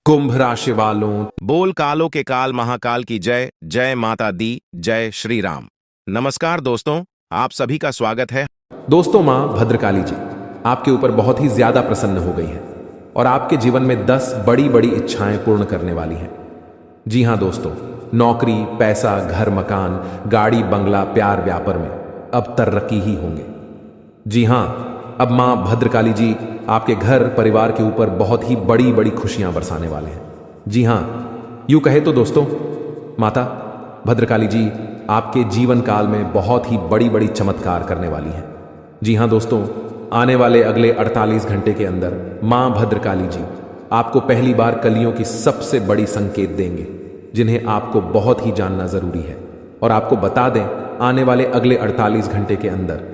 कुंभ राशि वालों, बोल कालों के काल महाकाल की जय। जय माता दी, जय श्री राम। नमस्कार दोस्तों, आप सभी का स्वागत है। दोस्तों मां भद्रकाली जी आपके ऊपर बहुत ही ज्यादा प्रसन्न हो गई है और आपके जीवन में 10 बड़ी बड़ी इच्छाएं पूर्ण करने वाली हैं। जी हां दोस्तों, नौकरी, पैसा, घर, मकान, गाड़ी, बंगला, प्यार, व्यापार में अब तरक्की ही होंगे। जी हां, अब मां भद्रकाली जी आपके घर परिवार के ऊपर बहुत ही बड़ी बड़ी खुशियां बरसाने वाले हैं। जी हां, यूं कहे तो दोस्तों, माता भद्रकाली जी आपके जीवन काल में बहुत ही बड़ी बड़ी चमत्कार करने वाली हैं। जी हां दोस्तों, आने वाले अगले 48 घंटे के अंदर मां भद्रकाली जी आपको पहली बार कलियों की सबसे बड़ी संकेत देंगे, जिन्हें आपको बहुत ही जानना जरूरी है। और आपको बता दें, आने वाले अगले 48 घंटे के अंदर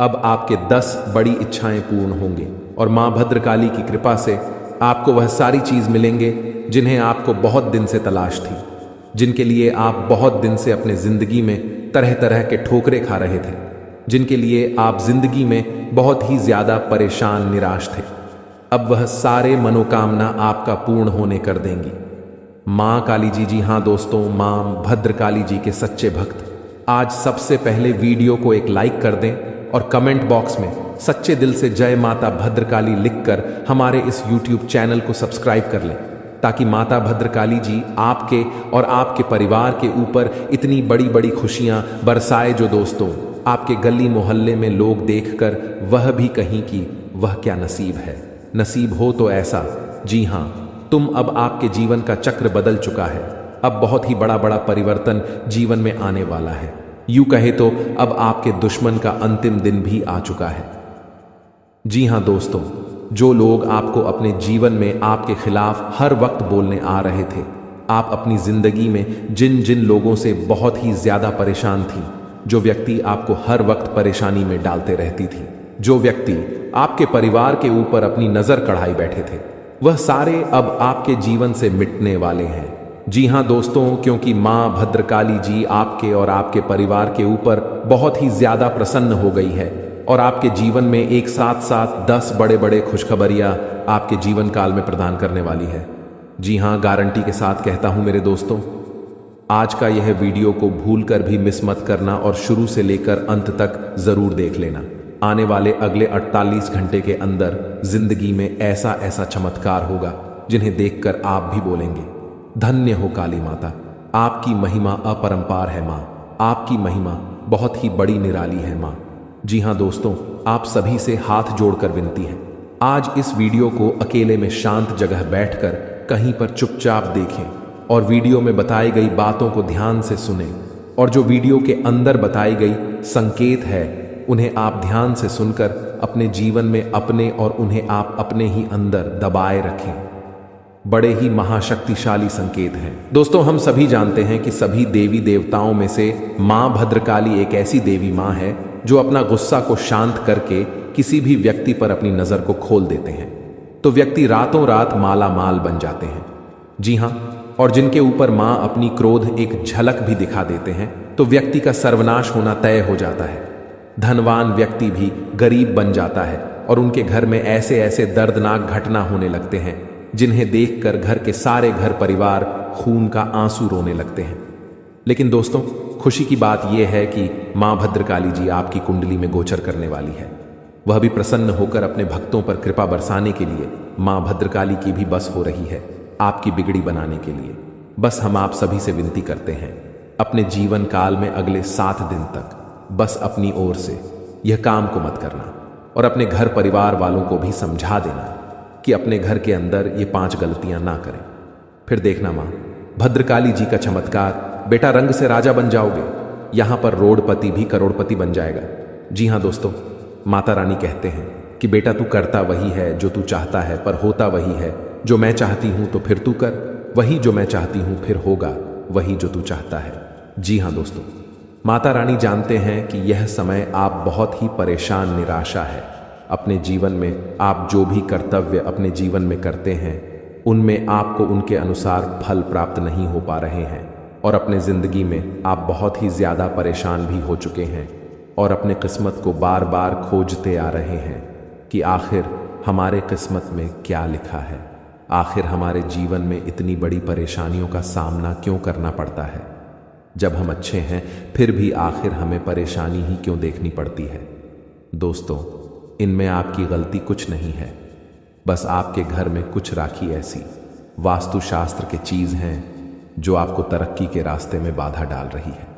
अब आपके 10 बड़ी इच्छाएं पूर्ण होंगे और मां भद्रकाली की कृपा से आपको वह सारी चीज मिलेंगे जिन्हें आपको बहुत दिन से तलाश थी, जिनके लिए आप बहुत दिन से अपने जिंदगी में तरह तरह के ठोकरे खा रहे थे, जिनके लिए आप जिंदगी में बहुत ही ज्यादा परेशान निराश थे। अब वह सारे मनोकामना आपका पूर्ण होने कर देंगी मां काली जी। जी हां दोस्तों, मां भद्रकाली जी के सच्चे भक्त आज सबसे पहले वीडियो को एक लाइक कर दें और कमेंट बॉक्स में सच्चे दिल से जय माता भद्रकाली लिखकर हमारे इस YouTube चैनल को सब्सक्राइब कर लें, ताकि माता भद्रकाली जी आपके और आपके परिवार के ऊपर इतनी बड़ी बड़ी खुशियां बरसाए, जो दोस्तों आपके गली मोहल्ले में लोग देखकर वह भी कहीं कि वह क्या नसीब है। नसीब हो तो ऐसा। जी हां, तुम अब आपके जीवन का चक्र बदल चुका है। अब बहुत ही बड़ा बड़ा परिवर्तन जीवन में आने वाला है। यूं कहे तो अब आपके दुश्मन का अंतिम दिन भी आ चुका है। जी हां दोस्तों, जो लोग आपको अपने जीवन में आपके खिलाफ हर वक्त बोलने आ रहे थे, आप अपनी जिंदगी में जिन जिन लोगों से बहुत ही ज्यादा परेशान थी, जो व्यक्ति आपको हर वक्त परेशानी में डालते रहती थी, जो व्यक्ति आपके परिवार के ऊपर अपनी नजर कढ़ाई बैठे थे, वह सारे अब आपके जीवन से मिटने वाले हैं। जी हां दोस्तों, क्योंकि मां भद्रकाली जी आपके और आपके परिवार के ऊपर बहुत ही ज्यादा प्रसन्न हो गई है और आपके जीवन में एक साथ साथ 10 बड़े बड़े खुशखबरियां आपके जीवन काल में प्रदान करने वाली है। जी हां, गारंटी के साथ कहता हूं मेरे दोस्तों, आज का यह वीडियो को भूलकर भी मिस मत करना और शुरू से लेकर अंत तक जरूर देख लेना। आने वाले अगले 48 घंटे के अंदर जिंदगी में ऐसा ऐसा चमत्कार होगा जिन्हें देखकर आप भी बोलेंगे, धन्य हो काली माता, आपकी महिमा अपरंपार है मां, आपकी महिमा बहुत ही बड़ी निराली है मां। जी हां दोस्तों, आप सभी से हाथ जोड़कर विनती है, आज इस वीडियो को अकेले में शांत जगह बैठकर कहीं पर चुपचाप देखें और वीडियो में बताई गई बातों को ध्यान से सुनें, और जो वीडियो के अंदर बताई गई संकेत है उन्हें आप ध्यान से सुनकर अपने जीवन में अपने और उन्हें आप अपने ही अंदर दबाए रखें। बड़े ही महाशक्तिशाली संकेत हैं दोस्तों। हम सभी जानते हैं कि सभी देवी देवताओं में से मां भद्रकाली एक ऐसी देवी मां है जो अपना गुस्सा को शांत करके किसी भी व्यक्ति पर अपनी नजर को खोल देते हैं तो व्यक्ति रातों रात माला माल बन जाते हैं। जी हां, और जिनके ऊपर मां अपनी क्रोध एक झलक भी दिखा देते हैं तो व्यक्ति का सर्वनाश होना तय हो जाता है। धनवान व्यक्ति भी गरीब बन जाता है और उनके घर में ऐसे ऐसे दर्दनाक घटना होने लगते हैं जिन्हें देखकर घर के सारे घर परिवार खून का आंसू रोने लगते हैं। लेकिन दोस्तों, खुशी की बात यह है कि मां भद्रकाली जी आपकी कुंडली में गोचर करने वाली है। वह भी प्रसन्न होकर अपने भक्तों पर कृपा बरसाने के लिए मां भद्रकाली की भी बस हो रही है आपकी बिगड़ी बनाने के लिए। बस हम आप सभी से विनती करते हैं, अपने जीवन काल में अगले 7 दिन तक बस अपनी ओर से यह काम को मत करना और अपने घर परिवार वालों को भी समझा देना कि अपने घर के अंदर ये 5 गलतियां ना करें। फिर देखना मां भद्रकाली जी का चमत्कार, बेटा रंग से राजा बन जाओगे, यहां पर रोडपति भी करोड़पति बन जाएगा। जी हां दोस्तों, माता रानी कहते हैं कि बेटा तू करता वही है जो तू चाहता है, पर होता वही है जो मैं चाहती हूं, तो फिर तू कर वही जो मैं चाहती हूं, फिर होगा वही जो तू चाहता है। जी हां दोस्तों, माता रानी जानते हैं कि यह समय आप बहुत ही परेशान निराशा है। अपने जीवन में आप जो भी कर्तव्य अपने जीवन में करते हैं उनमें आपको उनके अनुसार फल प्राप्त नहीं हो पा रहे हैं और अपने जिंदगी में आप बहुत ही ज्यादा परेशान भी हो चुके हैं और अपने किस्मत को बार बार खोजते आ रहे हैं कि आखिर हमारे किस्मत में क्या लिखा है। आखिर हमारे जीवन में इतनी बड़ी परेशानियों का सामना क्यों करना पड़ता है? जब हम अच्छे हैं फिर भी आखिर हमें परेशानी ही क्यों देखनी पड़ती है? दोस्तों, इनमें आपकी गलती कुछ नहीं है। बस आपके घर में कुछ राखी ऐसी वास्तुशास्त्र की चीज़ हैं जो आपको तरक्की के रास्ते में बाधा डाल रही है।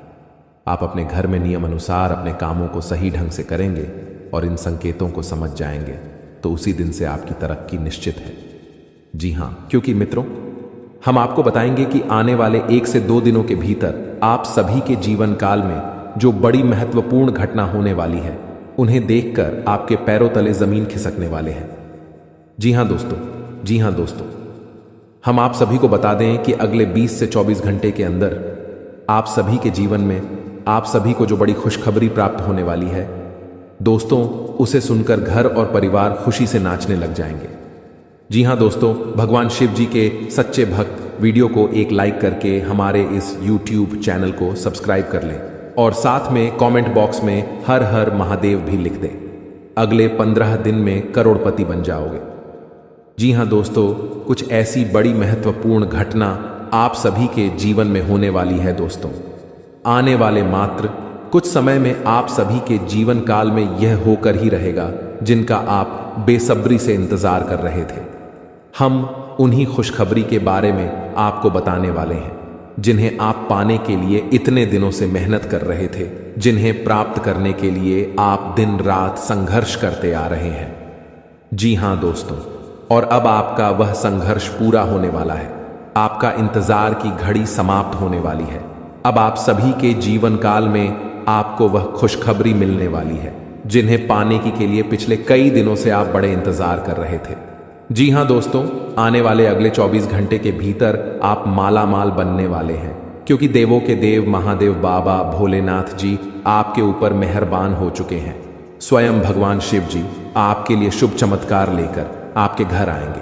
आप अपने घर में नियम अनुसार अपने कामों को सही ढंग से करेंगे और इन संकेतों को समझ जाएंगे तो उसी दिन से आपकी तरक्की निश्चित है। जी हाँ, क्योंकि मित्रों, हम आपको बताएंगे कि आने वाले 1 से 2 दिनों के भीतर आप सभी के जीवन काल में जो बड़ी महत्वपूर्ण घटना होने वाली है, उन्हें देखकर आपके पैरों तले जमीन खिसकने वाले हैं। जी हाँ दोस्तों, हम आप सभी को बता दें कि अगले 20 से 24 घंटे के अंदर आप सभी के जीवन में आप सभी को जो बड़ी खुशखबरी प्राप्त होने वाली है, दोस्तों, उसे सुनकर घर और परिवार खुशी से नाचने लग जाएंगे। जी हाँ दोस्तों, भगवान शिव जी के सच्चे भक्त वीडियो को एक लाइक करके हमारे इस YouTube चैनल को सब्सक्राइब कर लें और साथ में कमेंट बॉक्स में हर हर महादेव भी लिख दें। अगले 15 दिन में करोड़पति बन जाओगे। जी हाँ दोस्तों, कुछ ऐसी बड़ी महत्वपूर्ण घटना आप सभी के जीवन में होने वाली है। दोस्तों, आने वाले मात्र कुछ समय में आप सभी के जीवन काल में यह होकर ही रहेगा जिनका आप बेसब्री से इंतजार कर रहे थे। हम उन्हीं खुशखबरी के बारे में आपको बताने वाले हैं जिन्हें आप पाने के लिए इतने दिनों से मेहनत कर रहे थे, जिन्हें प्राप्त करने के लिए आप दिन रात संघर्ष करते आ रहे हैं। जी हाँ दोस्तों, और अब आपका वह संघर्ष पूरा होने वाला है। आपका इंतजार की घड़ी समाप्त होने वाली है। अब आप सभी के जीवन काल में आपको वह खुशखबरी मिलने वाली है जिन्हें पाने के लिए पिछले कई दिनों से आप बड़े इंतजार कर रहे थे। जी हाँ दोस्तों, आने वाले अगले 24 घंटे के भीतर आप माला माल बनने वाले हैं, क्योंकि देवों के देव महादेव बाबा भोलेनाथ जी आपके ऊपर मेहरबान हो चुके हैं। स्वयं भगवान शिव जी आपके लिए शुभ चमत्कार लेकर आपके घर आएंगे।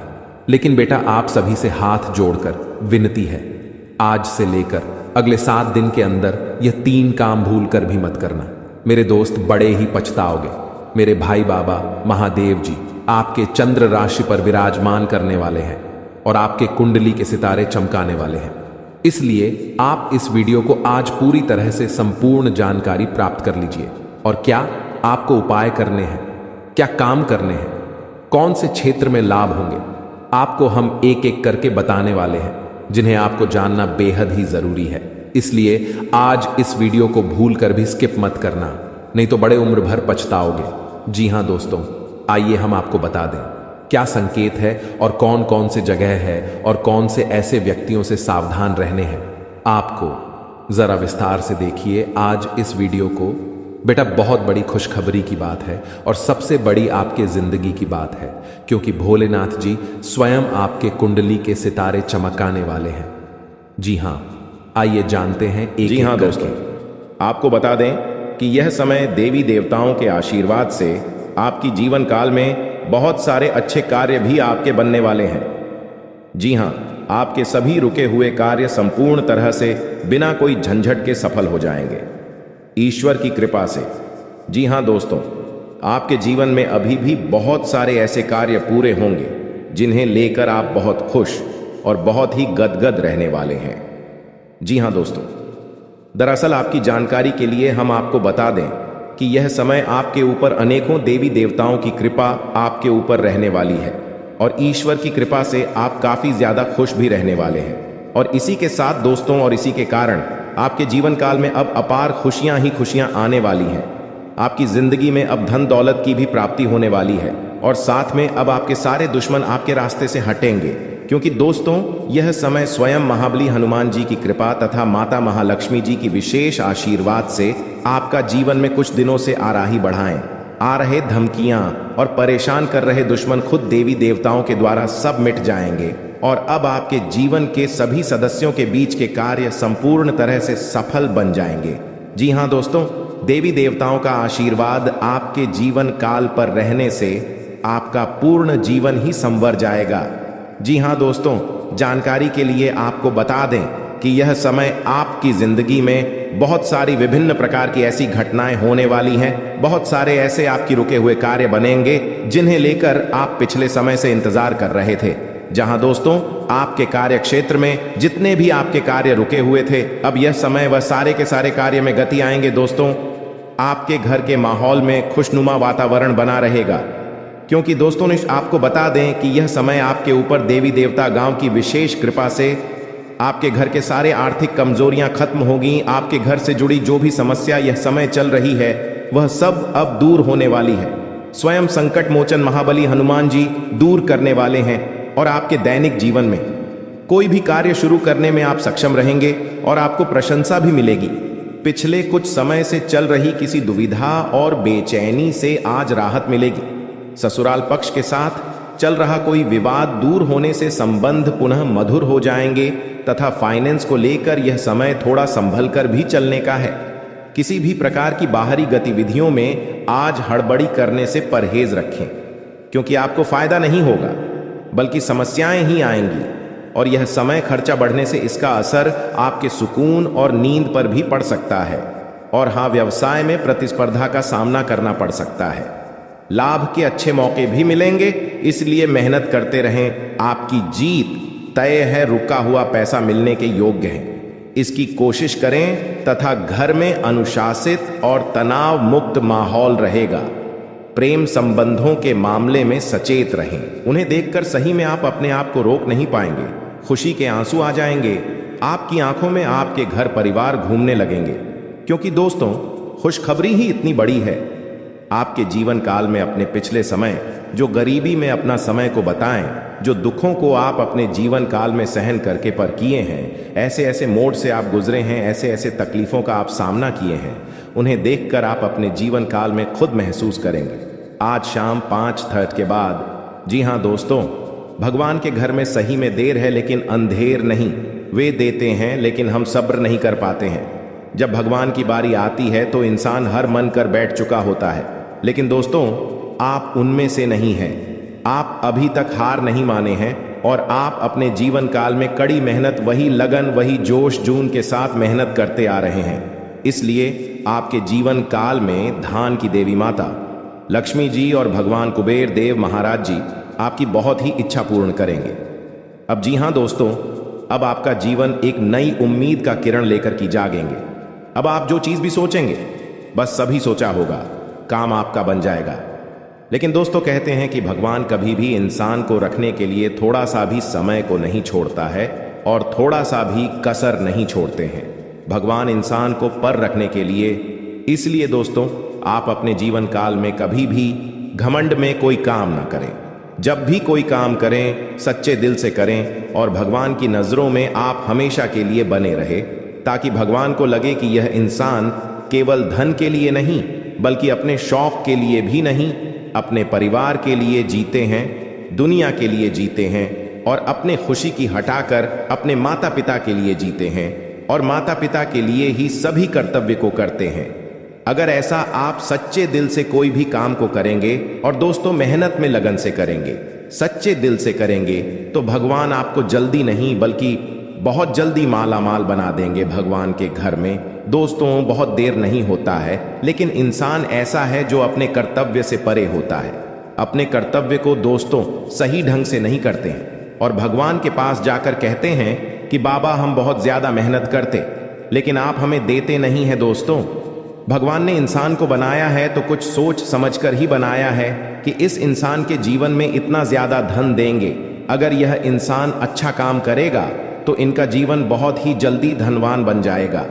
लेकिन बेटा, आप सभी से हाथ जोड़कर विनती है, आज से लेकर अगले 7 दिन के अंदर यह 3 काम भूल कर भी मत करना। मेरे दोस्त, बड़े ही पछताओगे। मेरे भाई बाबा महादेव जी आपके चंद्र राशि पर विराजमान करने वाले हैं और आपके कुंडली के सितारे चमकाने वाले हैं। इसलिए आप इस वीडियो को आज पूरी तरह से संपूर्ण जानकारी प्राप्त कर लीजिए। और क्या आपको उपाय करने हैं, क्या काम करने हैं, कौन से क्षेत्र में लाभ होंगे, आपको हम एक एक करके बताने वाले हैं, जिन्हें आपको जानना बेहद ही जरूरी है। इसलिए आज इस वीडियो को भूल कर भी स्किप मत करना, नहीं तो बड़े उम्र भर पछताओगे। जी हाँ दोस्तों, आइए हम आपको बता दें क्या संकेत है और कौन कौन से जगह है और कौन से ऐसे व्यक्तियों से सावधान रहने हैं। आपको जरा विस्तार से देखिए आज इस वीडियो को। बेटा, बहुत बड़ी खुशखबरी की बात है और सबसे बड़ी आपके जिंदगी की बात है, क्योंकि भोलेनाथ जी स्वयं आपके कुंडली के सितारे चमकाने वाले हैं। जी हाँ, आइए जानते हैं एक जी हाँ दोस्तों, आपको बता दें कि यह समय देवी देवताओं के आशीर्वाद से आपकी जीवन काल में बहुत सारे अच्छे कार्य भी आपके बनने वाले हैं। जी हाँ, आपके सभी रुके हुए कार्य संपूर्ण तरह से बिना कोई झंझट के सफल हो जाएंगे ईश्वर की कृपा से। जी हाँ दोस्तों, आपके जीवन में अभी भी बहुत सारे ऐसे कार्य पूरे होंगे जिन्हें लेकर आप बहुत खुश और बहुत ही गदगद रहने वाले हैं। जी हाँ दोस्तों, दरअसल आपकी जानकारी के लिए हम आपको बता दें कि यह समय आपके ऊपर अनेकों देवी देवताओं की कृपा आपके ऊपर रहने वाली है और ईश्वर की कृपा से आप काफी ज्यादा खुश भी रहने वाले हैं। और इसी के साथ दोस्तों, और इसी के कारण आपके जीवन काल में अब अपार खुशियां ही खुशियां आने वाली हैं। आपकी जिंदगी में अब धन दौलत की भी प्राप्ति होने वाली है और साथ में अब आपके सारे दुश्मन आपके रास्ते से हटेंगे, क्योंकि दोस्तों यह समय स्वयं महाबली हनुमान जी की कृपा तथा माता महालक्ष्मी जी की विशेष आशीर्वाद से आपका जीवन में कुछ दिनों से आराही बढ़ाएं। आ रहे धमकियां और परेशान कर रहे दुश्मन खुद देवी देवताओं के द्वारा सब मिट जाएंगे और अब आपके जीवन के सभी सदस्यों के बीच के कार्य संपूर्ण तरह से सफल बन जाएंगे। जी हाँ दोस्तों, देवी देवताओं का आशीर्वाद आपके जीवन काल पर रहने से आपका पूर्ण जीवन ही संवर जाएगा। जी हाँ दोस्तों, जानकारी के लिए आपको बता दें कि यह समय आपकी जिंदगी में बहुत सारी विभिन्न प्रकार की ऐसी घटनाएं होने वाली हैं। बहुत सारे ऐसे आपकी रुके हुए कार्य बनेंगे जिन्हें लेकर आप पिछले समय से इंतजार कर रहे थे। जहां दोस्तों आपके कार्य क्षेत्र में जितने भी आपके कार्य रुके हुए थे, अब यह समय वह सारे के सारे कार्य में गति आएंगे। दोस्तों आपके घर के माहौल में खुशनुमा वातावरण बना रहेगा, क्योंकि दोस्तों आपको बता दें कि यह समय आपके ऊपर देवी देवता गांव की विशेष कृपा से आपके घर के सारे आर्थिक कमजोरियां खत्म होगी। आपके घर से जुड़ी जो भी समस्या यह समय चल रही है वह सब अब दूर होने वाली है। स्वयं संकट मोचन महाबली हनुमान जी दूर करने वाले हैं और आपके दैनिक जीवन में कोई भी कार्य शुरू करने में आप सक्षम रहेंगे और आपको प्रशंसा भी मिलेगी। पिछले कुछ समय से चल रही किसी दुविधा और बेचैनी से आज राहत मिलेगी। ससुराल पक्ष के साथ चल रहा कोई विवाद दूर होने से संबंध पुनः मधुर हो जाएंगे तथा फाइनेंस को लेकर यह समय थोड़ा संभल कर भी चलने का है। किसी भी प्रकार की बाहरी गतिविधियों में आज हड़बड़ी करने से परहेज रखें, क्योंकि आपको फायदा नहीं होगा बल्कि समस्याएं ही आएंगी और यह समय खर्चा बढ़ने से इसका असर आपके सुकून और नींद पर भी पड़ सकता है। और हाँ, व्यवसाय में प्रतिस्पर्धा का सामना करना पड़ सकता है। लाभ के अच्छे मौके भी मिलेंगे, इसलिए मेहनत करते रहें। आपकी जीत तय है, रुका हुआ पैसा मिलने के योग्य है, इसकी कोशिश करें तथा घर में अनुशासित और तनाव मुक्त माहौल रहेगा। प्रेम संबंधों के मामले में सचेत रहें, उन्हें देखकर सही में आप अपने आप को रोक नहीं पाएंगे। खुशी के आंसू आ जाएंगे, आपकी आंखों में आपके घर परिवार घूमने लगेंगे, क्योंकि दोस्तों खुशखबरी ही इतनी बड़ी है। आपके जीवन काल में अपने पिछले समय जो गरीबी में अपना समय को बताएं, जो दुखों को आप अपने जीवन काल में सहन करके पर किए हैं, ऐसे ऐसे मोड़ से आप गुजरे हैं, ऐसे ऐसे तकलीफों का आप सामना किए हैं, उन्हें देखकर आप अपने जीवन काल में खुद महसूस करेंगे। आज शाम 5:30 के बाद, जी हाँ दोस्तों, भगवान के घर में सही में देर है लेकिन अंधेर नहीं। वे देते हैं लेकिन हम सब्र नहीं कर पाते हैं। जब भगवान की बारी आती है तो इंसान हर मन कर बैठ चुका होता है, लेकिन दोस्तों आप उनमें से नहीं हैं। आप अभी तक हार नहीं माने हैं और आप अपने जीवन काल में कड़ी मेहनत, वही लगन, वही जोश जून के साथ मेहनत करते आ रहे हैं। इसलिए आपके जीवन काल में धान की देवी माता लक्ष्मी जी और भगवान कुबेर देव महाराज जी आपकी बहुत ही इच्छा पूर्ण करेंगे। अब जी हाँ दोस्तों, अब आपका जीवन एक नई उम्मीद का किरण लेकर की जागेंगे। अब आप जो चीज भी सोचेंगे बस सभी सोचा होगा, काम आपका बन जाएगा। लेकिन दोस्तों कहते हैं कि भगवान कभी भी इंसान को रखने के लिए थोड़ा सा भी समय को नहीं छोड़ता है और थोड़ा सा भी कसर नहीं छोड़ते हैं। भगवान इंसान को पर रखने के लिए, इसलिए दोस्तों आप अपने जीवन काल में कभी भी घमंड में कोई काम ना करें। जब भी कोई काम करें सच्चे दिल से करें और भगवान की नजरों में आप हमेशा के लिए बने रहे, ताकि भगवान को लगे कि यह इंसान केवल धन के लिए नहीं बल्कि अपने शौक के लिए भी नहीं, अपने परिवार के लिए जीते हैं, दुनिया के लिए जीते हैं और अपने खुशी की हटाकर अपने माता पिता के लिए जीते हैं और माता पिता के लिए ही सभी कर्तव्य को करते हैं। अगर ऐसा आप सच्चे दिल से कोई भी काम को करेंगे और दोस्तों मेहनत में लगन से करेंगे, सच्चे दिल से करेंगे, तो भगवान आपको जल्दी नहीं बल्कि बहुत जल्दी माला माल बना देंगे भगवान के घर में। दोस्तों बहुत देर नहीं होता है, लेकिन इंसान ऐसा है जो अपने कर्तव्य से परे होता है। अपने कर्तव्य को दोस्तों सही ढंग से नहीं करते हैं और भगवान के पास जाकर कहते हैं कि बाबा हम बहुत ज्यादा मेहनत करते लेकिन आप हमें देते नहीं हैं। दोस्तों भगवान ने इंसान को बनाया है तो कुछ सोच समझकर ही बनाया है कि इस इंसान के जीवन में इतना ज्यादा धन देंगे। अगर यह इंसान अच्छा काम करेगा तो इनका जीवन बहुत ही जल्दी धनवान बन जाएगा।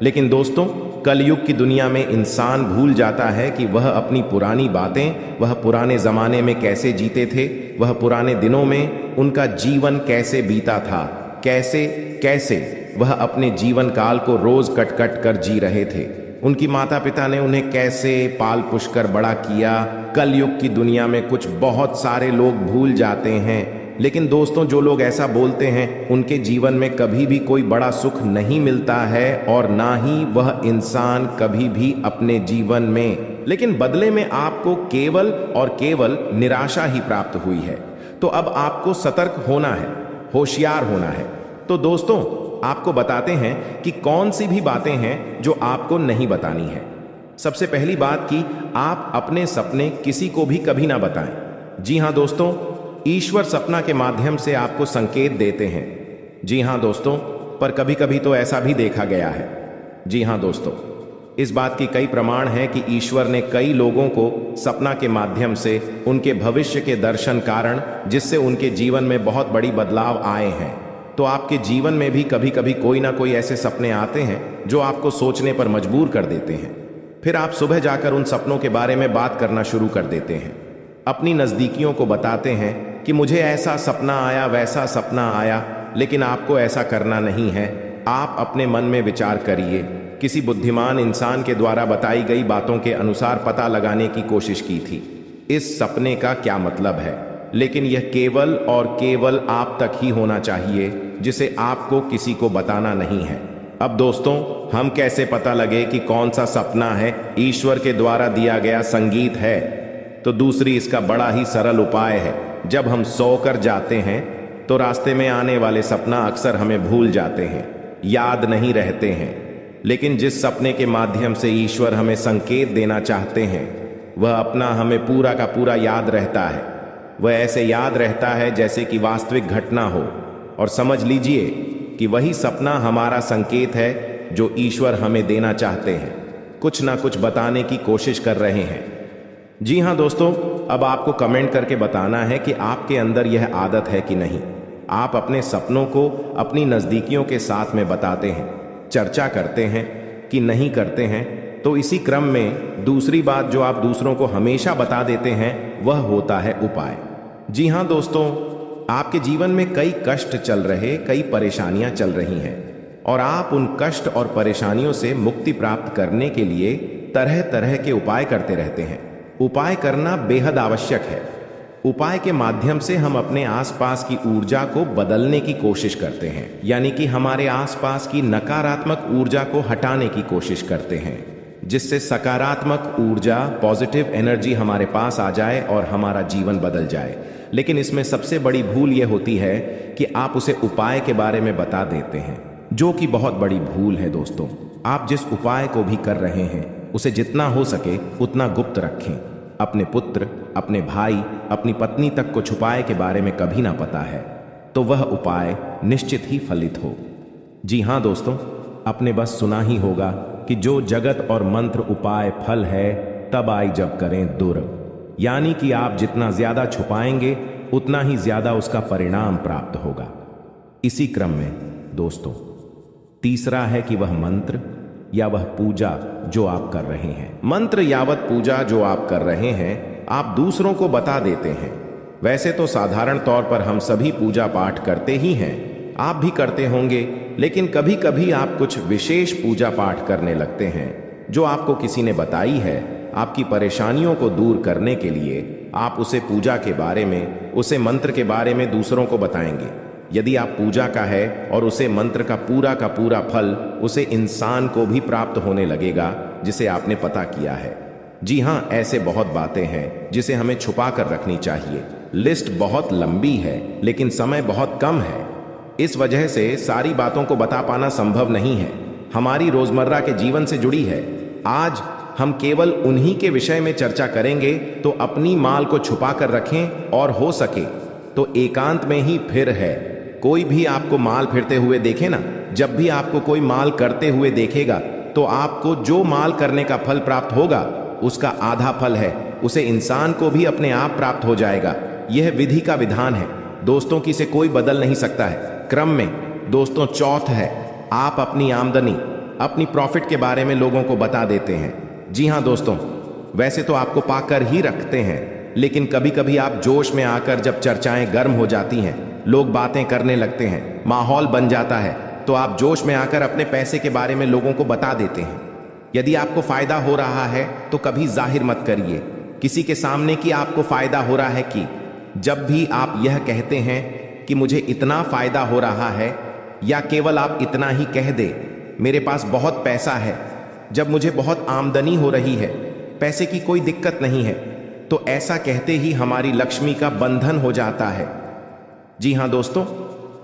लेकिन दोस्तों कलयुग की दुनिया में इंसान भूल जाता है कि वह अपनी पुरानी बातें, वह पुराने जमाने में कैसे जीते थे, वह पुराने दिनों में उनका जीवन कैसे बीता था, कैसे कैसे वह अपने जीवन काल को रोज कट कट कर जी रहे थे। उनकी माता पिता ने उन्हें कैसे पाल पुष कर बड़ा किया। कलयुग की दुनिया में कुछ बहुत सारे लोग भूल जाते हैं, लेकिन दोस्तों जो लोग ऐसा बोलते हैं उनके जीवन में कभी भी कोई बड़ा सुख नहीं मिलता है और ना ही वह इंसान कभी भी अपने जीवन में, लेकिन बदले में आपको केवल और केवल निराशा ही प्राप्त हुई है। तो अब आपको सतर्क होना है, होशियार होना है। तो दोस्तों आपको बताते हैं कि कौन सी भी बातें हैं जो आपको नहीं बतानी है। सबसे पहली बात कि आप अपने सपने किसी को भी कभी ना बताएं। जी हाँ दोस्तों, ईश्वर सपना के माध्यम से आपको संकेत देते हैं। जी हां दोस्तों, पर कभी कभी तो ऐसा भी देखा गया है। जी हां दोस्तों, इस बात की कई प्रमाण हैं कि ईश्वर ने कई लोगों को सपना के माध्यम से उनके भविष्य के दर्शन कारण जिससे उनके जीवन में बहुत बड़ी बदलाव आए हैं। तो आपके जीवन में भी कभी कभी कोई ना कोई ऐसे सपने आते हैं जो आपको सोचने पर मजबूर कर देते हैं। फिर आप सुबह जाकर उन सपनों के बारे में बात करना शुरू कर देते हैं, अपनी नज़दीकियों को बताते हैं कि मुझे ऐसा सपना आया, वैसा सपना आया, लेकिन आपको ऐसा करना नहीं है। आप अपने मन में विचार करिए, किसी बुद्धिमान इंसान के द्वारा बताई गई बातों के अनुसार पता लगाने की कोशिश की थी इस सपने का क्या मतलब है, लेकिन यह केवल और केवल आप तक ही होना चाहिए, जिसे आपको किसी को बताना नहीं है। अब दोस्तों, हम कैसे पता लगे कि कौन सा सपना है ईश्वर के द्वारा दिया गया संगीत है? तो दूसरी इसका बड़ा ही सरल उपाय है। जब हम सोकर जाते हैं तो रास्ते में आने वाले सपना अक्सर हमें भूल जाते हैं, याद नहीं रहते हैं। लेकिन जिस सपने के माध्यम से ईश्वर हमें संकेत देना चाहते हैं, वह अपना हमें पूरा का पूरा याद रहता है। वह ऐसे याद रहता है जैसे कि वास्तविक घटना हो। और समझ लीजिए कि वही सपना हमारा संकेत है जो ईश्वर हमें देना चाहते हैं, कुछ ना कुछ बताने की कोशिश कर रहे हैं। जी हाँ दोस्तों, अब आपको कमेंट करके बताना है कि आपके अंदर यह आदत है कि नहीं। आप अपने सपनों को अपनी नज़दीकियों के साथ में बताते हैं, चर्चा करते हैं कि नहीं करते हैं। तो इसी क्रम में दूसरी बात जो आप दूसरों को हमेशा बता देते हैं वह होता है उपाय। जी हाँ दोस्तों, आपके जीवन में कई कष्ट चल रहे, कई परेशानियां चल रही हैं और आप उन कष्ट और परेशानियों से मुक्ति प्राप्त करने के लिए तरह तरह के उपाय करते रहते हैं। उपाय करना बेहद आवश्यक है। उपाय के माध्यम से हम अपने आसपास की ऊर्जा को बदलने की कोशिश करते हैं, यानी कि हमारे आसपास की नकारात्मक ऊर्जा को हटाने की कोशिश करते हैं, जिससे सकारात्मक ऊर्जा, पॉजिटिव एनर्जी हमारे पास आ जाए और हमारा जीवन बदल जाए। लेकिन इसमें सबसे बड़ी भूल यह होती है कि आप उसे उपाय के बारे में बता देते हैं, जो कि बहुत बड़ी भूल है दोस्तों। आप जिस उपाय को भी कर रहे हैं उसे जितना हो सके उतना गुप्त रखें। अपने पुत्र, अपने भाई, अपनी पत्नी तक को छुपाए के बारे में कभी ना पता है, तो वह उपाय निश्चित ही फलित हो। जी हाँ दोस्तों, आपने बस सुना ही होगा कि जो जगत और मंत्र उपाय फल है, तब आई जब करें दुर्ग। यानी कि आप जितना ज्यादा छुपाएंगे उतना ही ज्यादा उसका परिणाम प्राप्त होगा। इसी क्रम में दोस्तों, तीसरा है कि वह मंत्र या वह पूजा जो आप कर रहे हैं, मंत्र यावत पूजा जो आप कर रहे हैं, आप दूसरों को बता देते हैं। वैसे तो साधारण तौर पर हम सभी पूजा पाठ करते ही हैं, आप भी करते होंगे, लेकिन कभी कभी आप कुछ विशेष पूजा पाठ करने लगते हैं जो आपको किसी ने बताई है। आपकी परेशानियों को दूर करने के लिए आप उसे पूजा के बारे में, उसे मंत्र के बारे में दूसरों को बताएंगे। यदि आप पूजा का है और उसे मंत्र का पूरा फल उसे इंसान को भी प्राप्त होने लगेगा जिसे आपने पता किया है। जी हाँ, ऐसे बहुत बातें हैं जिसे हमें छुपा कर रखनी चाहिए। लिस्ट बहुत लंबी है लेकिन समय बहुत कम है, इस वजह से सारी बातों को बता पाना संभव नहीं है। हमारी रोजमर्रा के जीवन से जुड़ी है। आज हम केवल उन्हीं के विषय में चर्चा करेंगे, तो अपनी माल को छुपा कर रखें और हो सके तो एकांत में ही फिर है। कोई भी आपको माल फिरते हुए देखे ना, जब भी आपको कोई माल करते हुए देखेगा तो आपको जो माल करने का फल प्राप्त होगा उसका आधा फल है, उसे इंसान को भी अपने आप प्राप्त हो जाएगा। यह विधि का विधान है दोस्तों, की से कोई बदल नहीं सकता है। क्रम में दोस्तों, चौथ है, आप अपनी आमदनी, अपनी प्रॉफिट के बारे में लोगों को बता देते हैं। जी हाँ दोस्तों, वैसे तो आपको पाकर ही रखते हैं, लेकिन कभी कभी आप जोश में आकर जब चर्चाएं गर्म हो जाती हैं, लोग बातें करने लगते हैं, माहौल बन जाता है, तो आप जोश में आकर अपने पैसे के बारे में लोगों को बता देते हैं। यदि आपको फायदा हो रहा है तो कभी जाहिर मत करिए किसी के सामने कि आपको फायदा हो रहा है। कि जब भी आप यह कहते हैं कि मुझे इतना फायदा हो रहा है, या केवल आप इतना ही कह दे मेरे पास बहुत पैसा है, जब मुझे बहुत आमदनी हो रही है, पैसे की कोई दिक्कत नहीं है, तो ऐसा कहते ही हमारी लक्ष्मी का बंधन हो जाता है। जी हाँ दोस्तों,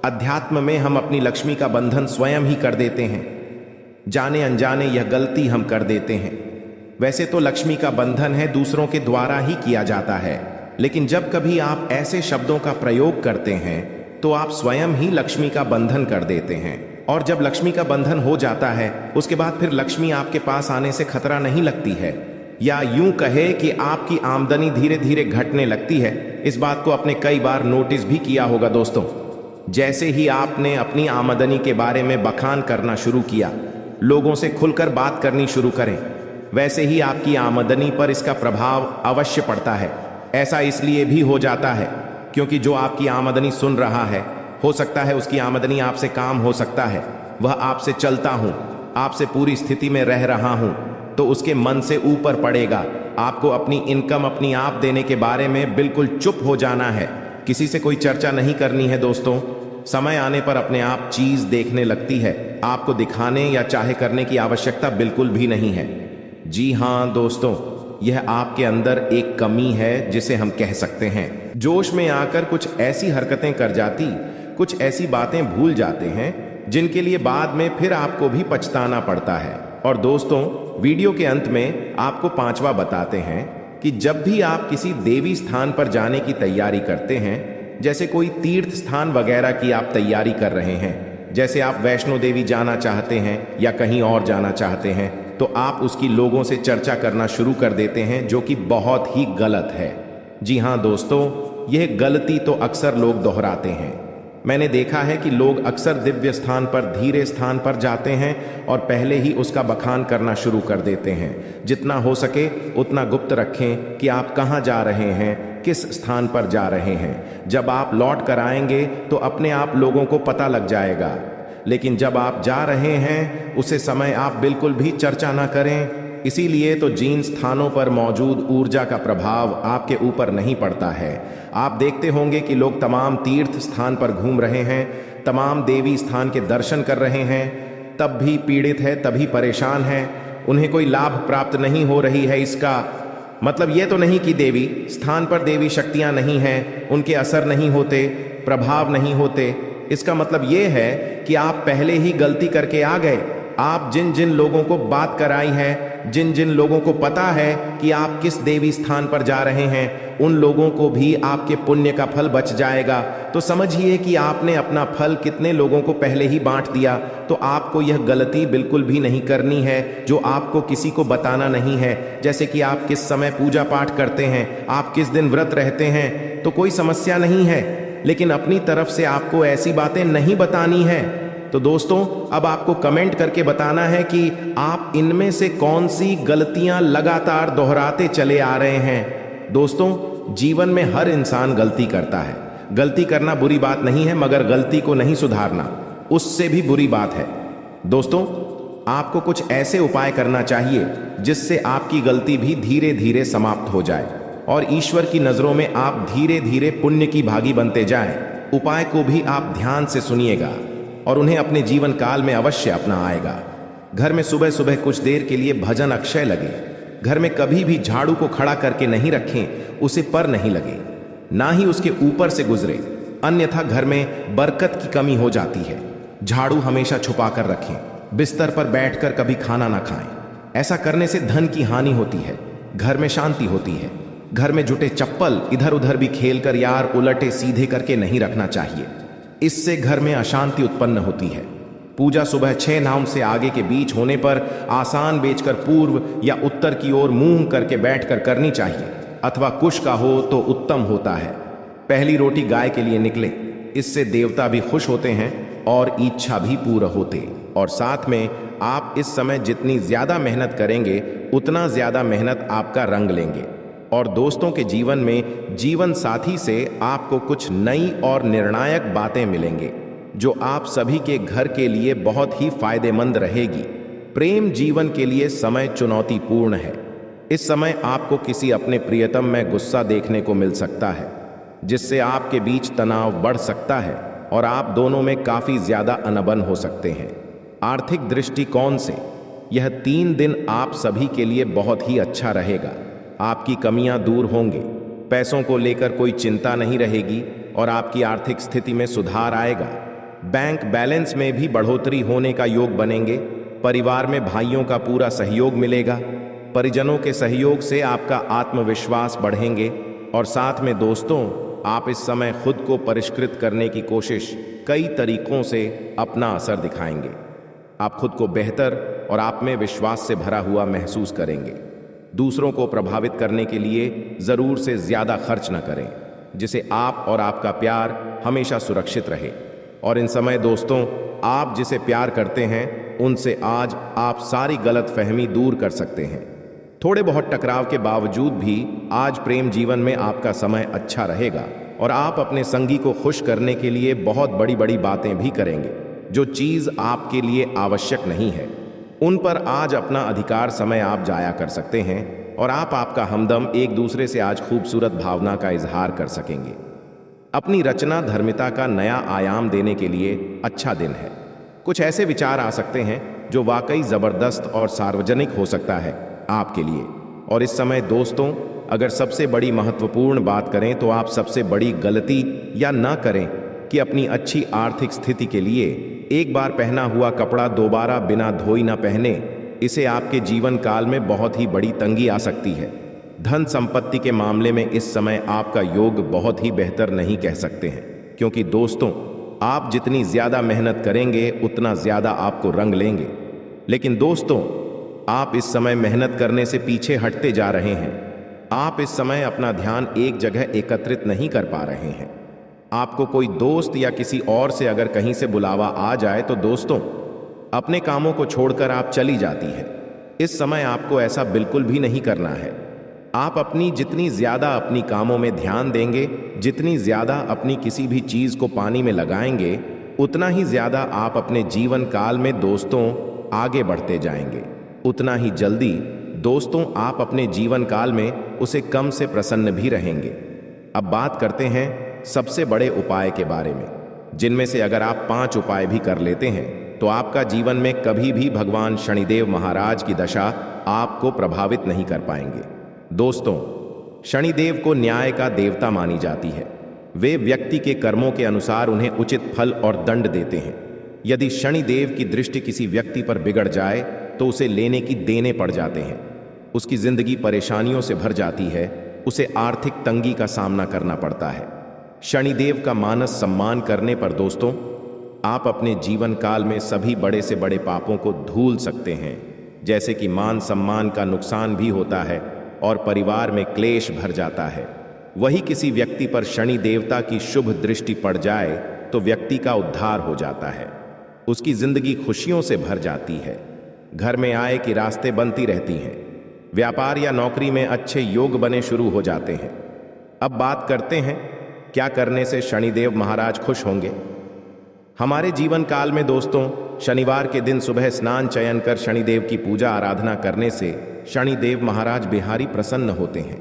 अध्यात्म में हम अपनी लक्ष्मी का बंधन स्वयं ही कर देते हैं। जाने अनजाने यह गलती हम कर देते हैं। वैसे तो लक्ष्मी का बंधन है दूसरों के द्वारा ही किया जाता है, लेकिन जब कभी आप ऐसे शब्दों का प्रयोग करते हैं तो आप स्वयं ही लक्ष्मी का बंधन कर देते हैं। और जब लक्ष्मी का बंधन हो जाता है उसके बाद फिर लक्ष्मी आपके पास आने से खतरा नहीं लगती है, या यूं कहे कि आपकी आमदनी धीरे धीरे घटने लगती है। इस बात को आपने कई बार नोटिस भी किया होगा दोस्तों। जैसे ही आपने अपनी आमदनी के बारे में बखान करना शुरू किया, लोगों से खुलकर बात करनी शुरू करें, वैसे ही आपकी आमदनी पर इसका प्रभाव अवश्य पड़ता है। ऐसा इसलिए भी हो जाता है क्योंकि जो आपकी आमदनी सुन रहा है, हो सकता है उसकी आमदनी आपसे काम हो सकता है, वह आपसे चलता हूं, आपसे पूरी स्थिति में रह रहा हूं, तो उसके मन से ऊपर पड़ेगा। आपको अपनी इनकम अपनी आप देने के बारे में बिल्कुल चुप हो जाना है, किसी से कोई चर्चा नहीं करनी है दोस्तों। समय आने पर अपने आप चीज देखने लगती है, आपको दिखाने या चाहे करने की आवश्यकता बिल्कुल भी नहीं है। जी हां दोस्तों, यह आपके अंदर एक कमी है जिसे हम कह सकते हैं। जोश में आकर कुछ ऐसी हरकतें कर जाती, कुछ ऐसी बातें भूल जाते हैं जिनके लिए बाद में फिर आपको भी पछताना पड़ता है। और दोस्तों, वीडियो के अंत में आपको पांचवा बताते हैं कि जब भी आप किसी देवी स्थान पर जाने की तैयारी करते हैं, जैसे कोई तीर्थ स्थान वगैरह की आप तैयारी कर रहे हैं, जैसे आप वैष्णो देवी जाना चाहते हैं या कहीं और जाना चाहते हैं, तो आप उसकी लोगों से चर्चा करना शुरू कर देते हैं, जो कि बहुत ही गलत है। जी हां दोस्तों, यह गलती तो अक्सर लोग दोहराते हैं। मैंने देखा है कि लोग अक्सर दिव्य स्थान पर धीरे स्थान पर जाते हैं और पहले ही उसका बखान करना शुरू कर देते हैं। जितना हो सके उतना गुप्त रखें कि आप कहाँ जा रहे हैं, किस स्थान पर जा रहे हैं। जब आप लौट कर आएंगे तो अपने आप लोगों को पता लग जाएगा, लेकिन जब आप जा रहे हैं उसे समय आप बिल्कुल भी चर्चा ना करें। इसीलिए तो जिन स्थानों पर मौजूद ऊर्जा का प्रभाव आपके ऊपर नहीं पड़ता है। आप देखते होंगे कि लोग तमाम तीर्थ स्थान पर घूम रहे हैं, तमाम देवी स्थान के दर्शन कर रहे हैं, तब भी पीड़ित है, तभी परेशान है, उन्हें कोई लाभ प्राप्त नहीं हो रही है। इसका मतलब ये तो नहीं कि देवी स्थान पर देवी शक्तियां नहीं हैं, उनके असर नहीं होते, प्रभाव नहीं होते। इसका मतलब ये है कि आप पहले ही गलती करके आ गए। आप जिन जिन लोगों को बात कराई है, जिन जिन लोगों को पता है कि आप किस देवी स्थान पर जा रहे हैं, उन लोगों को भी आपके पुण्य का फल बच जाएगा। तो समझिए कि आपने अपना फल कितने लोगों को पहले ही बांट दिया। तो आपको यह गलती बिल्कुल भी नहीं करनी है जो आपको किसी को बताना नहीं है। जैसे कि आप किस समय पूजा पाठ करते हैं, आप किस दिन व्रत रहते हैं, तो कोई समस्या नहीं है, लेकिन अपनी तरफ से आपको ऐसी बातें नहीं बतानी है। तो दोस्तों, अब आपको कमेंट करके बताना है कि आप इनमें से कौन सी गलतियां लगातार दोहराते चले आ रहे हैं। दोस्तों, जीवन में हर इंसान गलती करता है। गलती करना बुरी बात नहीं है, मगर गलती को नहीं सुधारना उससे भी बुरी बात है। दोस्तों, आपको कुछ ऐसे उपाय करना चाहिए जिससे आपकी गलती भी धीरे धीरे समाप्त हो जाए और ईश्वर की नजरों में आप धीरे धीरे पुण्य की भागी बनते जाएं। उपाय को भी आप ध्यान से सुनिएगा और उन्हें अपने जीवन काल में अवश्य अपना आएगा। घर में सुबह सुबह कुछ देर के लिए भजन अक्षय लगे। घर में कभी भी झाड़ू को खड़ा करके नहीं रखें, उसे पर नहीं लगे, ना ही उसके ऊपर से गुजरे, अन्यथा घर में बरकत की कमी हो जाती है। झाड़ू हमेशा छुपा कर रखें। बिस्तर पर बैठकर कभी खाना ना खाएं। ऐसा करने से धन की हानि होती है, घर में शांति होती है। घर में जुटे चप्पल इधर उधर भी खेलकर यार उलटे सीधे करके नहीं रखना चाहिए, इससे घर में अशांति उत्पन्न होती है। पूजा सुबह 6 नाम से आगे के बीच होने पर आसान बेचकर पूर्व या उत्तर की ओर मुंह करके बैठकर करनी चाहिए, अथवा कुश का हो तो उत्तम होता है। पहली रोटी गाय के लिए निकले, इससे देवता भी खुश होते हैं और इच्छा भी पूरा होते। और साथ में आप इस समय जितनी ज्यादा मेहनत करेंगे उतना ज्यादा मेहनत आपका रंग लेंगे। और दोस्तों के जीवन में जीवन साथी से आपको कुछ नई और निर्णायक बातें मिलेंगे जो आप सभी के घर के लिए बहुत ही फायदेमंद रहेगी। प्रेम जीवन के लिए समय चुनौतीपूर्ण है। इस समय आपको किसी अपने प्रियतम में गुस्सा देखने को मिल सकता है, जिससे आपके बीच तनाव बढ़ सकता है और आप दोनों में काफी ज्यादा अनबन हो सकते हैं। आर्थिक दृष्टिकोण से यह 3 दिन आप सभी के लिए बहुत ही अच्छा रहेगा। आपकी कमियां दूर होंगी, पैसों को लेकर कोई चिंता नहीं रहेगी और आपकी आर्थिक स्थिति में सुधार आएगा। बैंक बैलेंस में भी बढ़ोतरी होने का योग बनेंगे। परिवार में भाइयों का पूरा सहयोग मिलेगा। परिजनों के सहयोग से आपका आत्मविश्वास बढ़ेंगे। और साथ में दोस्तों, आप इस समय खुद को परिष्कृत करने की कोशिश कई तरीकों से अपना असर दिखाएंगे। आप खुद को बेहतर और आप में विश्वास से भरा हुआ महसूस करेंगे। दूसरों को प्रभावित करने के लिए जरूर से ज्यादा खर्च न करें, जिसे आप और आपका प्यार हमेशा सुरक्षित रहे। और इन समय दोस्तों, आप जिसे प्यार करते हैं उनसे आज आप सारी गलतफहमी दूर कर सकते हैं। थोड़े बहुत टकराव के बावजूद भी आज प्रेम जीवन में आपका समय अच्छा रहेगा और आप अपने संगी को खुश करने के लिए बहुत बड़ी बड़ी बातें भी करेंगे। जो चीज आपके लिए आवश्यक नहीं है उन पर आज अपना अधिकार समय आप जाया कर सकते हैं और आप आपका हमदम एक दूसरे से आज खूबसूरत भावना का इजहार कर सकेंगे। अपनी रचना धर्मिता का नया आयाम देने के लिए अच्छा दिन है। कुछ ऐसे विचार आ सकते हैं जो वाकई जबरदस्त और सार्वजनिक हो सकता है आपके लिए। और इस समय दोस्तों, अगर सबसे बड़ी महत्वपूर्ण बात करें तो आप सबसे बड़ी गलती या ना करें कि अपनी अच्छी आर्थिक स्थिति के लिए एक बार पहना हुआ कपड़ा दोबारा बिना धोई ना पहने। इसे आपके जीवन काल में बहुत ही बड़ी तंगी आ सकती है। धन संपत्ति के मामले में इस समय आपका योग बहुत ही बेहतर नहीं कह सकते हैं, क्योंकि दोस्तों, आप जितनी ज्यादा मेहनत करेंगे उतना ज्यादा आपको रंग लेंगे। लेकिन दोस्तों, आप इस समय मेहनत करने से पीछे हटते जा रहे हैं। आप इस समय अपना ध्यान एक जगह एकत्रित नहीं कर पा रहे हैं। आपको कोई दोस्त या किसी और से अगर कहीं से बुलावा आ जाए तो दोस्तों, अपने कामों को छोड़कर आप चली जाती है। इस समय आपको ऐसा बिल्कुल भी नहीं करना है। आप अपनी जितनी ज्यादा अपनी कामों में ध्यान देंगे, जितनी ज्यादा अपनी किसी भी चीज को पानी में लगाएंगे, उतना ही ज्यादा आप अपने जीवन काल में दोस्तों आगे बढ़ते जाएंगे। उतना ही जल्दी दोस्तों आप अपने जीवन काल में उसे कम से प्रसन्न भी रहेंगे। अब बात करते हैं सबसे बड़े उपाय के बारे में, जिनमें से अगर आप 5 उपाय भी कर लेते हैं तो आपका जीवन में कभी भी भगवान शनिदेव महाराज की दशा आपको प्रभावित नहीं कर पाएंगे। दोस्तों, शनिदेव को न्याय का देवता मानी जाती है। वे व्यक्ति के कर्मों के अनुसार उन्हें उचित फल और दंड देते हैं। यदि शनिदेव की दृष्टि किसी व्यक्ति पर बिगड़ जाए तो उसे लेने की देने पड़ जाते हैं। उसकी जिंदगी परेशानियों से भर जाती है। उसे आर्थिक तंगी का सामना करना पड़ता है। शनिदेव का मानस सम्मान करने पर दोस्तों, आप अपने जीवन काल में सभी बड़े से बड़े पापों को धूल सकते हैं, जैसे कि मान सम्मान का नुकसान भी होता है और परिवार में क्लेश भर जाता है। वही किसी व्यक्ति पर शनि देवता की शुभ दृष्टि पड़ जाए तो व्यक्ति का उद्धार हो जाता है। उसकी जिंदगी खुशियों से भर जाती है। घर में आय की रास्ते बनती रहती हैं। व्यापार या नौकरी में अच्छे योग बने शुरू हो जाते हैं। अब बात करते हैं क्या करने से शनिदेव महाराज खुश होंगे। हमारे जीवन काल में दोस्तों, शनिवार के दिन सुबह स्नान चयन कर शनिदेव की पूजा आराधना करने से शनिदेव महाराज बिहारी प्रसन्न होते हैं।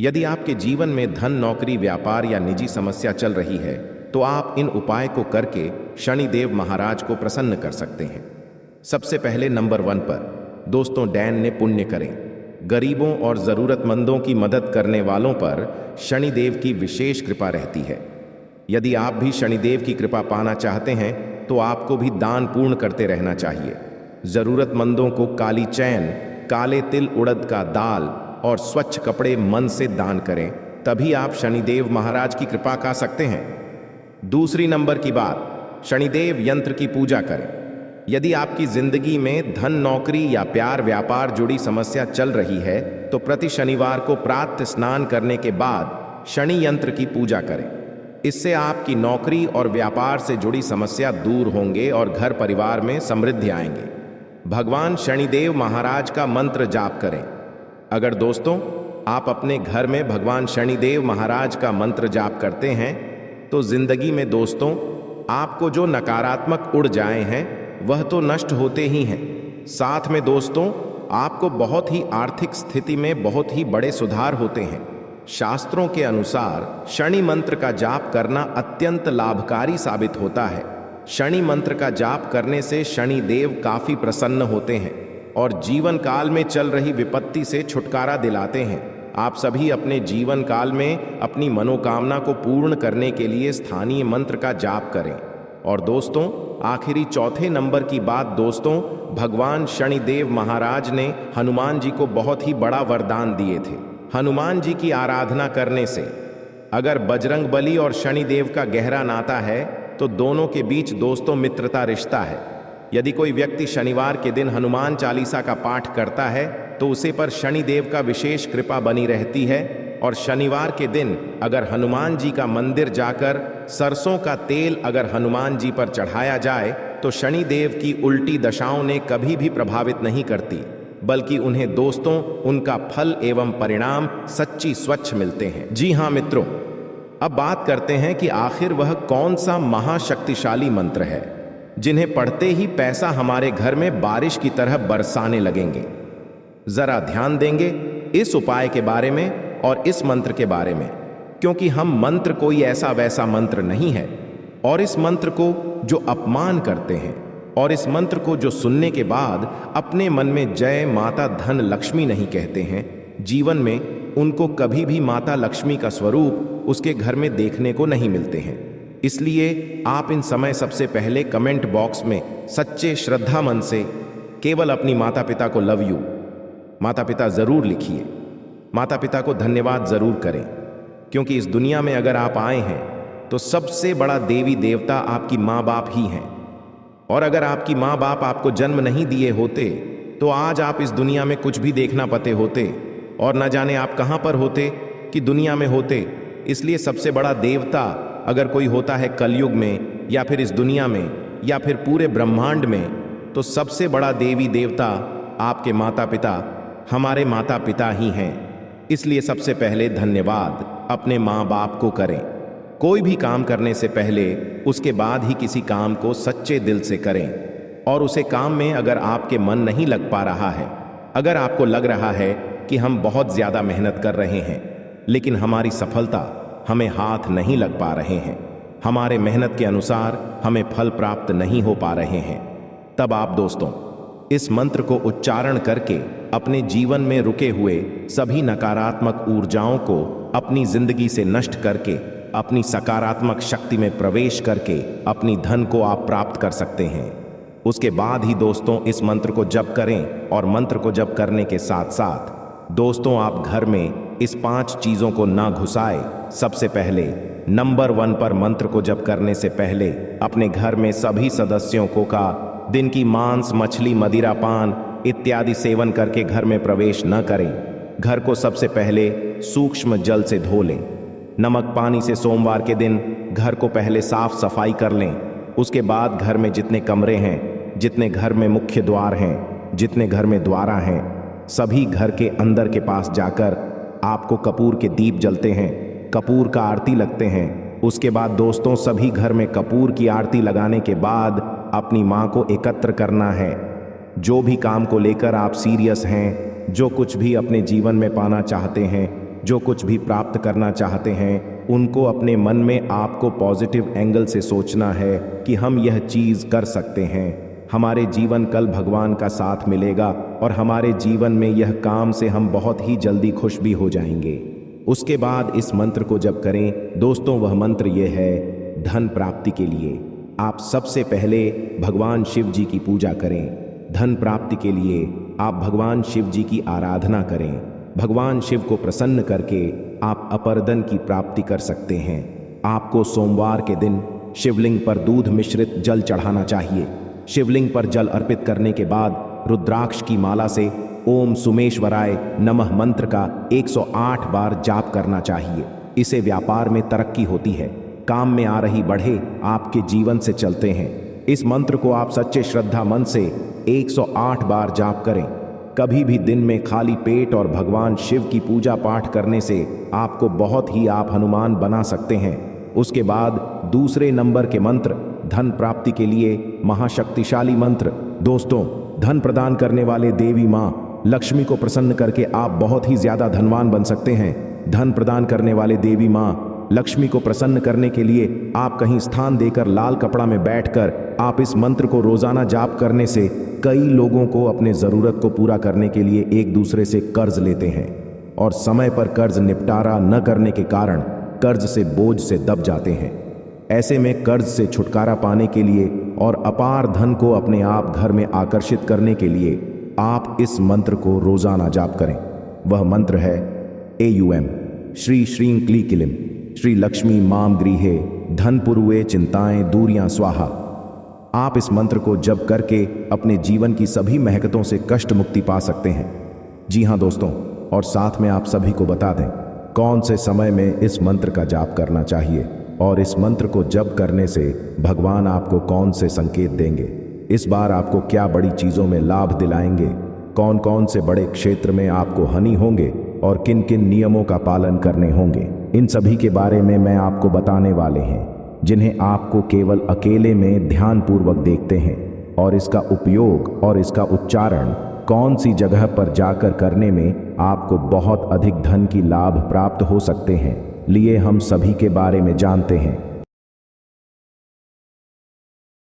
यदि आपके जीवन में धन, नौकरी, व्यापार या निजी समस्या चल रही है तो आप इन उपाय को करके शनिदेव महाराज को प्रसन्न कर सकते हैं। सबसे पहले नंबर 1 पर दोस्तों, डैन ने पुण्य करें। गरीबों और जरूरतमंदों की मदद करने वालों पर शनिदेव की विशेष कृपा रहती है। यदि आप भी शनिदेव की कृपा पाना चाहते हैं तो आपको भी दान पूर्ण करते रहना चाहिए। जरूरतमंदों को काली चैन, काले तिल, उड़द का दाल और स्वच्छ कपड़े मन से दान करें, तभी आप शनिदेव महाराज की कृपा पा सकते हैं। दूसरी नंबर की बात, शनिदेव यंत्र की पूजा करें। यदि आपकी जिंदगी में धन, नौकरी या प्यार, व्यापार जुड़ी समस्या चल रही है तो प्रति शनिवार को प्रातः स्नान करने के बाद शनि यंत्र की पूजा करें। इससे आपकी नौकरी और व्यापार से जुड़ी समस्या दूर होंगे और घर परिवार में समृद्धि आएंगे। भगवान शनिदेव महाराज का मंत्र जाप करें। अगर दोस्तों आप अपने घर में भगवान शनिदेव महाराज का मंत्र जाप करते हैं तो जिंदगी में दोस्तों आपको जो नकारात्मक उड़ जाए हैं वह तो नष्ट होते ही हैं। साथ में दोस्तों आपको बहुत ही आर्थिक स्थिति में बहुत ही बड़े सुधार होते हैं। शास्त्रों के अनुसार शनि मंत्र का जाप करना अत्यंत लाभकारी साबित होता है। शनि मंत्र का जाप करने से शनि देव काफी प्रसन्न होते हैं और जीवन काल में चल रही विपत्ति से छुटकारा दिलाते हैं। आप सभी अपने जीवन काल में अपनी मनोकामना को पूर्ण करने के लिए स्थानीय मंत्र का जाप करें। और दोस्तों आखिरी चौथे नंबर की बात दोस्तों, भगवान शनिदेव महाराज ने हनुमान जी को बहुत ही बड़ा वरदान दिए थे। हनुमान जी की आराधना करने से। अगर बजरंग बली और शनिदेव का गहरा नाता है तो दोनों के बीच दोस्तों मित्रता रिश्ता है। यदि कोई व्यक्ति शनिवार के दिन हनुमान चालीसा का पाठ करता है तो उसे पर शनिदेव का विशेष कृपा बनी रहती है। और शनिवार के दिन अगर हनुमान जी का मंदिर जाकर सरसों का तेल अगर हनुमान जी पर चढ़ाया जाए तो शनिदेव की उल्टी दशाओं ने कभी भी प्रभावित नहीं करती, बल्कि उन्हें दोस्तों उनका फल एवं परिणाम सच्ची स्वच्छ मिलते हैं। जी हाँ मित्रों, अब बात करते हैं कि आखिर वह कौन सा महाशक्तिशाली मंत्र है जिन्हें पढ़ते ही पैसा हमारे घर में बारिश की तरह बरसाने लगेंगे। जरा ध्यान देंगे इस उपाय के बारे में और इस मंत्र के बारे में, क्योंकि हम मंत्र कोई ऐसा वैसा मंत्र नहीं है। और इस मंत्र को जो अपमान करते हैं और इस मंत्र को जो सुनने के बाद अपने मन में जय माता धन लक्ष्मी नहीं कहते हैं, जीवन में उनको कभी भी माता लक्ष्मी का स्वरूप उसके घर में देखने को नहीं मिलते हैं। इसलिए आप इन समय सबसे पहले कमेंट बॉक्स में सच्चे श्रद्धा मन से केवल अपनी माता पिता को लव यू माता पिता जरूर लिखिए। माता पिता को धन्यवाद जरूर करें, क्योंकि इस दुनिया में अगर आप आए हैं तो सबसे बड़ा देवी देवता आपकी माँ बाप ही हैं। और अगर आपकी माँ बाप आपको जन्म नहीं दिए होते तो आज आप इस दुनिया में कुछ भी देखना पाते होते और न जाने आप कहाँ पर होते कि दुनिया में होते। इसलिए सबसे बड़ा देवता अगर कोई होता है कलयुग में या फिर इस दुनिया में या फिर पूरे ब्रह्मांड में, तो सबसे बड़ा देवी देवता आपके माता पिता, हमारे माता पिता ही हैं। इसलिए सबसे पहले धन्यवाद अपने माँ बाप को करें। कोई भी काम करने से पहले उसके बाद ही किसी काम को सच्चे दिल से करें। और उसे काम में अगर आपके मन नहीं लग पा रहा है, अगर आपको लग रहा है कि हम बहुत ज्यादा मेहनत कर रहे हैं लेकिन हमारी सफलता हमें हाथ नहीं लग पा रहे हैं, हमारे मेहनत के अनुसार हमें फल प्राप्त नहीं हो पा रहे हैं, तब आप दोस्तों इस मंत्र को उच्चारण करके अपने जीवन में रुके हुए सभी नकारात्मक ऊर्जाओं को अपनी जिंदगी से नष्ट करके अपनी सकारात्मक शक्ति में प्रवेश करके अपनी धन को आप प्राप्त कर सकते हैं। उसके बाद ही दोस्तों इस मंत्र को जप करें। और मंत्र को जप करने के साथ साथ दोस्तों आप घर में इस 5 चीजों को ना घुसाए। सबसे पहले नंबर 1 पर मंत्र को जप करने से पहले अपने घर में सभी सदस्यों को का दिन की मांस मछली मदिरा पान इत्यादि सेवन करके घर में प्रवेश न करें। घर को सबसे पहले सूक्ष्म जल से धो लें। नमक पानी से सोमवार के दिन घर को पहले साफ सफाई कर लें। उसके बाद घर में जितने कमरे हैं, जितने घर में मुख्य द्वार हैं, जितने घर में द्वारा हैं, सभी घर के अंदर के पास जाकर आपको कपूर के दीप जलते हैं, कपूर का आरती लगते हैं। उसके बाद दोस्तों सभी घर में कपूर की आरती लगाने के बाद अपनी माँ को एकत्र करना है। जो भी काम को लेकर आप सीरियस हैं, जो कुछ भी अपने जीवन में पाना चाहते हैं, जो कुछ भी प्राप्त करना चाहते हैं, उनको अपने मन में आपको पॉजिटिव एंगल से सोचना है कि हम यह चीज़ कर सकते हैं। हमारे जीवन कल भगवान का साथ मिलेगा और हमारे जीवन में यह काम से हम बहुत ही जल्दी खुश भी हो जाएंगे। उसके बाद इस मंत्र को जब करें दोस्तों, वह मंत्र ये है धन प्राप्ति के लिए। आप सबसे पहले भगवान शिव जी की पूजा करें। धन प्राप्ति के लिए आप भगवान शिव जी की आराधना करें। भगवान शिव को प्रसन्न करके आप अपर धन की प्राप्ति कर सकते हैं। आपको सोमवार के दिन शिवलिंग पर दूध मिश्रित जल चढ़ाना चाहिए। शिवलिंग पर जल अर्पित करने के बाद रुद्राक्ष की माला से ओम सुमेश्वराय नमः मंत्र का 108 बार जाप करना चाहिए। इसे व्यापार में तरक्की होती है, काम में आ रही बढ़े आपके जीवन से चलते हैं। इस मंत्र को आप सच्चे श्रद्धा मन से 108 बार जाप करें। कभी भी दिन में खाली पेट और भगवान शिव की पूजा पाठ करने से आपको बहुत ही आप हनुमान बना सकते हैं। उसके बाद दूसरे नंबर के मंत्र धन प्राप्ति के लिए महाशक्तिशाली मंत्र। दोस्तों धन प्रदान करने वाले देवी माँ लक्ष्मी को प्रसन्न करके आप बहुत ही ज्यादा धनवान बन सकते हैं। धन प्रदान करने वाले देवी माँ लक्ष्मी को प्रसन्न करने के लिए आप कहीं स्थान देकर लाल कपड़ा में बैठकर आप इस मंत्र को रोजाना जाप करने से कई लोगों को अपने जरूरत को पूरा करने के लिए एक दूसरे से कर्ज लेते हैं और समय पर कर्ज निपटारा न करने के कारण कर्ज से बोझ से दब जाते हैं। ऐसे में कर्ज से छुटकारा पाने के लिए और अपार धन को अपने आप घर में आकर्षित करने के लिए आप इस मंत्र को रोजाना जाप करें। वह मंत्र है AUM श्री श्रीं क्ली किलिम श्री लक्ष्मी माम गृहे धनपुरुए चिंताएं दूरियां स्वाहा। आप इस मंत्र को जप करके अपने जीवन की सभी महकतों से कष्ट मुक्ति पा सकते हैं। जी हाँ दोस्तों, और साथ में आप सभी को बता दें कौन से समय में इस मंत्र का जाप करना चाहिए और इस मंत्र को जप करने से भगवान आपको कौन से संकेत देंगे, इस बार आपको क्या बड़ी चीजों में लाभ दिलाएंगे, कौन कौन से बड़े क्षेत्र में आपको हानि होंगे और किन किन नियमों का पालन करने होंगे, इन सभी के बारे में मैं आपको बताने वाले हैं, जिन्हें आपको केवल अकेले में ध्यानपूर्वक देखते हैं और इसका उपयोग और इसका उच्चारण कौन सी जगह पर जाकर करने में आपको बहुत अधिक धन की लाभ प्राप्त हो सकते हैं, लिए हम सभी के बारे में जानते हैं।